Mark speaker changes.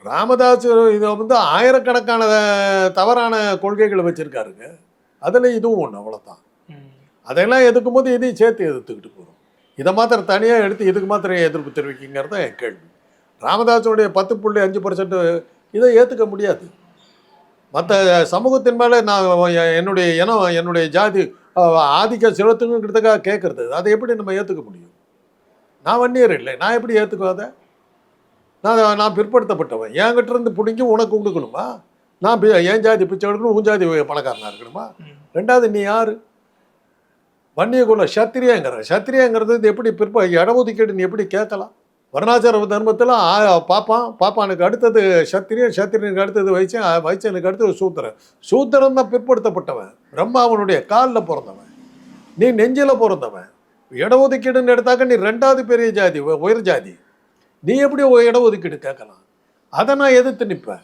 Speaker 1: ராமதாஸ் இதை வந்து ஆயிரக்கணக்கான தவறான கொள்கைகளை வச்சுருக்காருங்க. அதில் இதுவும் ஒன்று, அவ்வளோதான். அதெல்லாம் எதிர்க்கும் போது இதையும் சேர்த்து எதிர்த்துக்கிட்டு போகிறோம். இதை மாத்திரம் தனியாக எடுத்து இதுக்கு மாத்திரம் எதிர்ப்பு தெரிவிக்குங்கிறது தான் என் கேள்வி. ராமதாஸுடைய 10.5% இதை ஏற்றுக்க முடியாது. மற்ற சமூகத்தின் மேலே நான் என்னுடைய இனம், என்னுடைய ஜாதி ஆதிக்கம் செலுத்துங்கிறதுக்காக கேட்குறது, அதை எப்படி நம்ம ஏற்றுக்க முடியும்? நான் வன்னியர் இல்லை, நான் எப்படி ஏற்றுக்குவாத? நான் பிற்படுத்தப்பட்டவன், என்கிட்ட இருந்து பிடிங்கி உனக்கு கொடுக்கணுமா? நான் என் ஜாதி பிச்சை எடுக்கணும், உன் ஜாதி பணக்காரனாக இருக்கணுமா? ரெண்டாவது, நீ யார்? வன்னிய குல சத்திரியங்கிறது இது எப்படி இடஒதுக்கீடு நீ எப்படி கேட்கலாம்? வர்ணாச்சார தர்மத்தில் பாப்பானுக்கு அடுத்தது சத்திரியன், சத்திரியனுக்கு அடுத்தது வைச்சன், வைச்சனுக்கு அடுத்தது சூத்திரன். சூத்திரன் தான் பிற்படுத்தப்பட்டவன், பிரம்மாவனுடைய காலில் பிறந்தவன், நீ நெஞ்சில் பிறந்தவன். இடஒதுக்கீடுன்னு எடுத்தாக்க நீ ரெண்டாவது பெரிய ஜாதி, உயர் ஜாதி. நீ எப்படி இடஒதுக்கீடு கேட்கலாம்? அதை நான் எதிர்த்து நிற்பேன்.